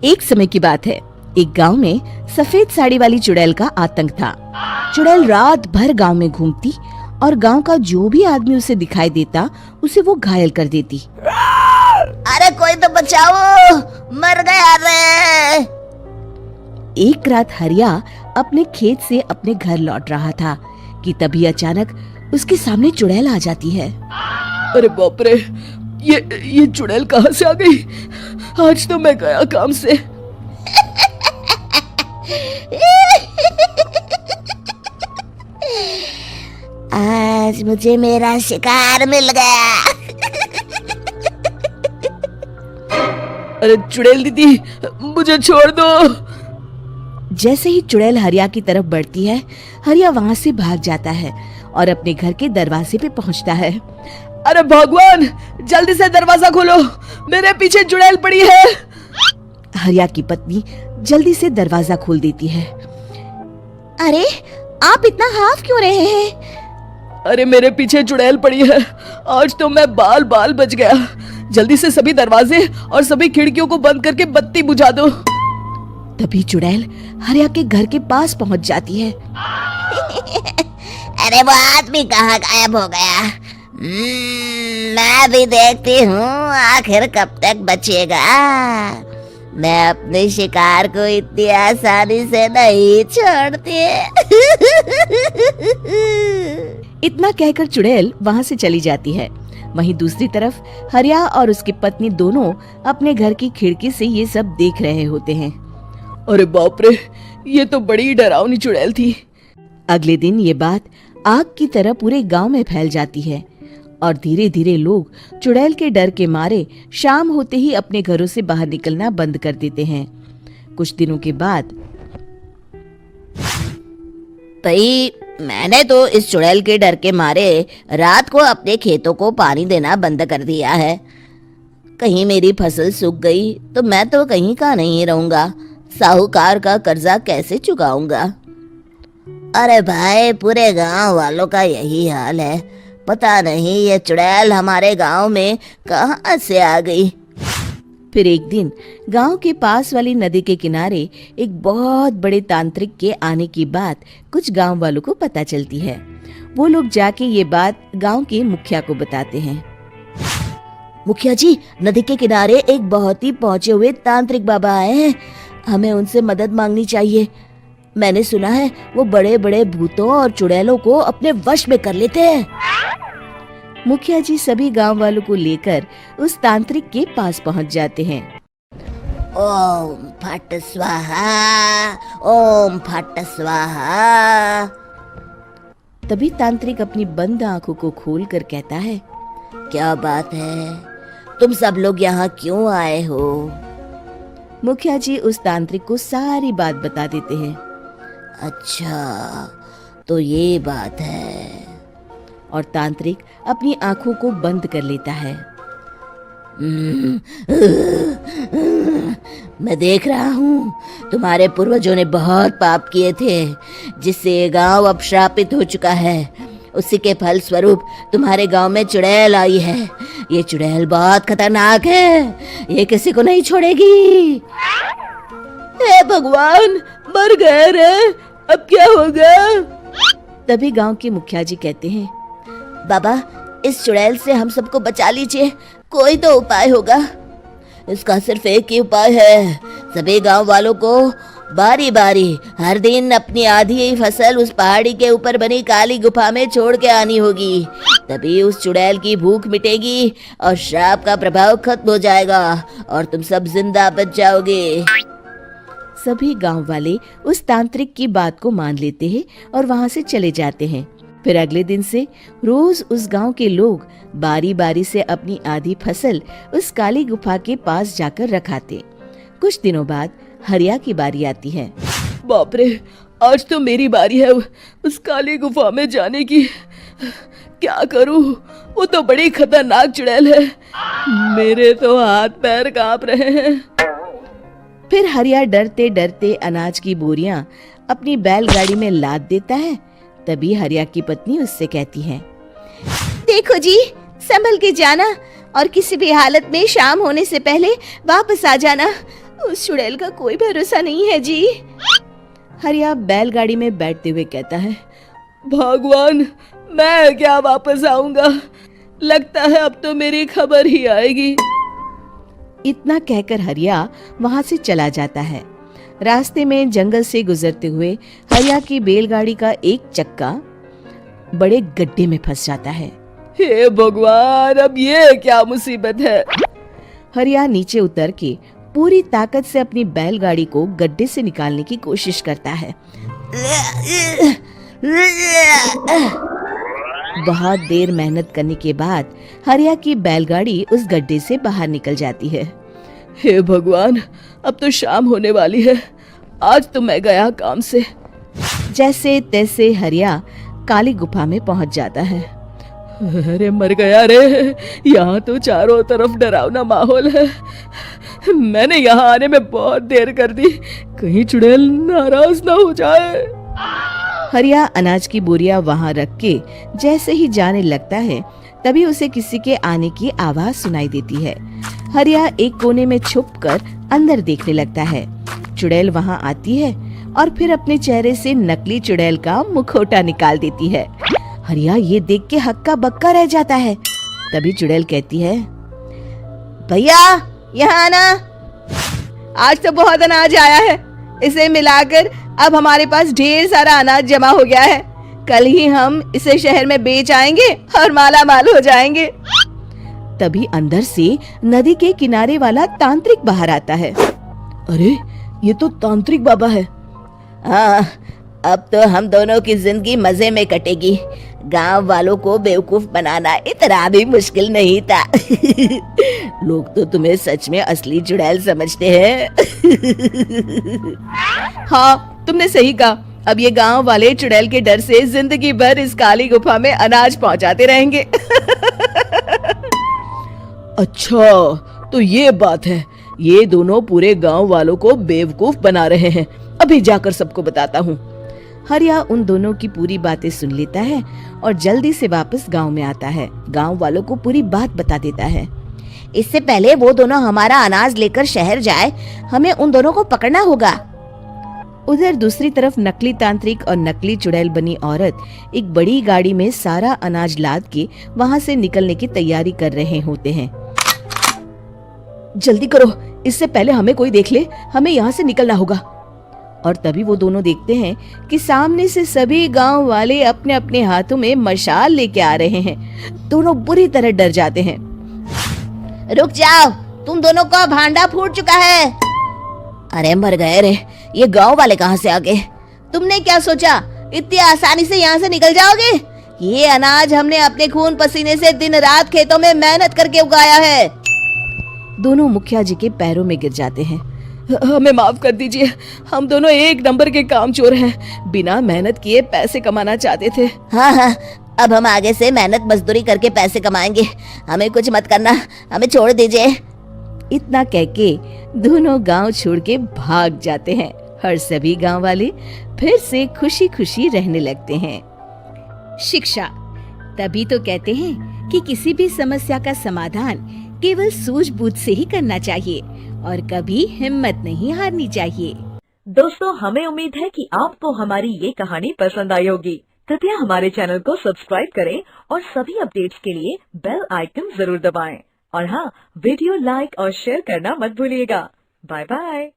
एक समय की बात है, एक गांव में सफेद साड़ी वाली चुड़ैल का आतंक था। चुड़ैल रात भर गांव में घूमती और गांव का जो भी आदमी उसे दिखाई देता उसे वो घायल कर देती। अरे कोई तो बचाओ, मर गया रे। एक रात हरिया अपने खेत से अपने घर लौट रहा था कि तभी अचानक उसके सामने चुड़ैल आ जाती है। अरे बाप रे, ये चुड़ैल कहाँ से आ गई? आज तो मैं गया काम से। आज मुझे मेरा शिकार मिल गया। अरे चुड़ैल दीदी, मुझे छोड़ दो। जैसे ही चुड़ैल हरिया की तरफ बढ़ती है, हरिया वहाँ से भाग जाता है और अपने घर के दरवाजे पे पहुँचता है। अरे भगवान, जल्दी से दरवाजा खोलो, मेरे पीछे चुड़ैल पड़ी है। हरिया की पत्नी जल्दी से दरवाजा खोल देती है। अरे आप इतना हाफ क्यों रहे हैं? अरे मेरे पीछे चुड़ैल पड़ी है, आज तो मैं बाल बाल बच गया। जल्दी से सभी दरवाजे और सभी खिड़कियों को बंद करके बत्ती बुझा दो। तभी चुड़ैल हरिया के घर के पास पहुंच जाती है। अरे वो आदमी कहाँ गायब हो गया? मैं भी देखती हूँ आखिर कब तक बचेगा। मैं अपने शिकार को इतनी आसानी से नहीं छोड़ती। इतना कहकर चुड़ैल वहाँ से चली जाती है। वहीं दूसरी तरफ हरिया और उसकी पत्नी दोनों अपने घर की खिड़की से ये सब देख रहे होते हैं। अरे बाप रे, ये तो बड़ी डरावनी चुड़ैल थी। अगले दिन ये बात आग की तरह पूरे गांव में फैल जाती है और धीरे धीरे लोग चुड़ैल के डर के मारे शाम होते ही अपने घरों से बाहर निकलना बंद कर देते हैं। कुछ दिनों के बाद भाई, मैंने तो इस चुड़ैल के डर के मारे रात को अपने खेतों को पानी देना बंद कर दिया है। कहीं मेरी फसल सूख गई तो मैं तो कहीं का नहीं रहूंगा। साहूकार का कर्जा कैसे चुकाऊंगा? अरे भाई, पूरे गांव वालों का यही हाल है। पता नहीं ये चुड़ैल हमारे गांव में कहां से आ गई। फिर एक दिन गांव के पास वाली नदी के किनारे एक बहुत बड़े तांत्रिक के आने की बात कुछ गांव वालों को पता चलती है। वो लोग जाके ये बात गांव के मुखिया को बताते हैं। मुखिया जी, नदी के किनारे एक बहुत ही पहुंचे हुए तांत्रिक बाबा आए हैं। हमें उनसे मदद मांगनी चाहिए। मैंने सुना है वो बड़े बड़े भूतों और चुड़ैलों को अपने वश में कर लेते हैं। मुखिया जी सभी गांव वालों को लेकर उस तांत्रिक के पास पहुंच जाते हैं। ओम फट स्वाहा, ओम फट स्वाहा। तभी तांत्रिक अपनी बंद आंखों को खोलकर कहता है, क्या बात है? तुम सब लोग यहाँ क्यों आए हो? मुखिया जी उस तांत्रिक को सारी बात बता देते हैं। अच्छा, तो ये बात है। और तांत्रिक अपनी आंखों को बंद कर लेता है। मैं देख रहा हूँ तुम्हारे पूर्वजों ने बहुत पाप किए थे, जिससे ये गांव अब श्रापित हो चुका है। उसी के फल स्वरूप तुम्हारे गांव में चुड़ैल आई है। ये चुड़ैल बहुत खतरनाक है, ये किसी को नहीं छोड़ेगी। हे भगवान, मर गए रे, अब क्या होगा? तभी गांव के मुखिया जी कहते हैं, बाबा, इस चुड़ैल से हम सबको बचा लीजिए। कोई तो उपाय होगा। इसका सिर्फ एक ही उपाय है। सभी गांव वालों को बारी बारी हर दिन अपनी आधी फसल उस पहाड़ी के ऊपर बनी काली गुफा में छोड़ के आनी होगी। तभी उस चुड़ैल की भूख मिटेगी और श्राप का प्रभाव खत्म हो जाएगा और तुम सब जिंदा बच जाओगे। सभी गांव वाले उस तांत्रिक की बात को मान लेते हैं और वहां से चले जाते हैं। फिर अगले दिन से रोज उस गांव के लोग बारी बारी से अपनी आधी फसल उस काली गुफा के पास जाकर रखाते। कुछ दिनों बाद हरिया की बारी आती है। बाप रे, आज तो मेरी बारी है उस काली गुफा में जाने की। क्या करूं? वो तो बड़ी खतरनाक चुड़ैल है। मेरे तो हाथ पैर कांप रहे हैं। फिर हरिया डरते डरते अनाज की बोरियां अपनी बैलगाड़ी में लाद देता है। तभी हरिया की पत्नी उससे कहती है, देखो जी, संभल के जाना और किसी भी हालत में शाम होने से पहले वापस आ जाना। उस चुड़ैल का कोई भरोसा नहीं है जी। हरिया बैलगाड़ी में बैठते हुए कहता है, भगवान, मैं क्या वापस आऊंगा? लगता है अब तो मेरी खबर ही आएगी। इतना कहकर हरिया वहां से चला जाता है। रास्ते में जंगल से गुजरते हुए हरिया की बैलगाड़ी का एक चक्का बड़े गड्ढे में फंस जाता है। हे भगवान, अब ये क्या मुसीबत है? हरिया नीचे उतर के पूरी ताकत से अपनी बैलगाड़ी को गड्ढे से निकालने की कोशिश करता है। बहुत देर मेहनत करने के बाद हरिया की बैलगाड़ी उस गड्ढे से बाहर निकल जाती है। हे भगवान, अब तो शाम होने वाली है। आज तो मैं गया काम से। जैसे तैसे हरिया काली गुफा में पहुंच जाता है। अरे मर गया रे, यहाँ तो चारों तरफ डरावना माहौल है। मैंने यहाँ आने में बहुत देर कर दी, कहीं चुड़ैल नाराज ना हो जाए। हरिया अनाज की बोरियां वहां रख के जैसे ही जाने लगता है, तभी उसे किसी के आने की आवाज सुनाई देती है। हरिया एक कोने में छुपकर अंदर देखने लगता है। चुड़ैल वहां आती है और फिर अपने चेहरे से नकली चुड़ैल का मुखौटा निकाल देती है। हरिया ये देख के हक्का बक्का रह जाता है। तभी चुड़ैल कहती है, भैया यहाँ आना। आज तो बहुत अनाज आया है, इसे मिलाकर अब हमारे पास ढेर सारा अनाज जमा हो गया है। कल ही हम इसे शहर में बेच आएंगे और माला माल हो जाएंगे। तभी अंदर से नदी के किनारे वाला तांत्रिक बाहर आता है। अरे, ये तो तांत्रिक बाबा है। हाँ, अब तो हम दोनों की जिंदगी मजे में कटेगी। गांव वालों को बेवकूफ बनाना इतना भी मुश्किल नहीं था। लोग तो तुम्हें सच में असली चुड़ैल समझते हैं। हाँ, तुमने सही कहा। अब ये गांव वाले चुड़ैल के डर से जिंदगी भर इस काली गुफा में अनाज पहुंचाते रहेंगे। अच्छा, तो ये बात है। ये दोनों पूरे गांव वालों को बेवकूफ बना रहे हैं। अभी जाकर सबको बताता हूँ। हरिया उन दोनों की पूरी बातें सुन लेता है और जल्दी से वापस गांव में आता है। गांव वालों को पूरी बात बता देता है। इससे पहले वो दोनों हमारा अनाज लेकर शहर जाए, हमें उन दोनों को पकड़ना होगा। उधर दूसरी तरफ नकली तांत्रिक और नकली चुड़ैल बनी औरत एक बड़ी गाड़ी में सारा अनाज लाद के वहां से निकलने की तैयारी कर रहे होते हैं। जल्दी करो, इससे पहले हमें कोई देख ले। हमें यहाँ से निकलना होगा। और तभी वो दोनों देखते हैं कि सामने से सभी गांव वाले अपने अपने हाथों में मशाल लेके आ रहे हैं। दोनों बुरी तरह डर जाते हैं। रुक जाओ, तुम दोनों का भांडा फूट चुका है। अरे मर गए रे, ये गांव वाले कहाँ से आ गए? तुमने क्या सोचा इतनी आसानी से यहाँ से निकल जाओगे? ये अनाज हमने अपने खून पसीने से दिन रात खेतों में मेहनत करके उगाया है। दोनों मुखिया जी के पैरों में गिर जाते हैं। हमें माफ कर दीजिए, हम दोनों एक नंबर के कामचोर हैं। बिना मेहनत किए पैसे कमाना चाहते थे। हाँ, अब हम आगे से मेहनत मजदूरी करके पैसे कमाएंगे। हमें कुछ मत करना, हमें छोड़ दीजिए। इतना कह के दोनों गांव छोड़ के भाग जाते हैं और सभी गांव वाले फिर से खुशी खुशी रहने लगते हैं। शिक्षा तभी तो कहते हैं कि किसी भी समस्या का समाधान केवल सूझबूझ से ही करना चाहिए और कभी हिम्मत नहीं हारनी चाहिए। दोस्तों, हमें उम्मीद है कि आपको हमारी ये कहानी पसंद आई होगी। कृपया हमारे चैनल को सब्सक्राइब करें और सभी अपडेट्स के लिए बेल आइकन जरूर दबाएं। और हाँ, वीडियो लाइक और शेयर करना मत भूलिएगा। Bye bye.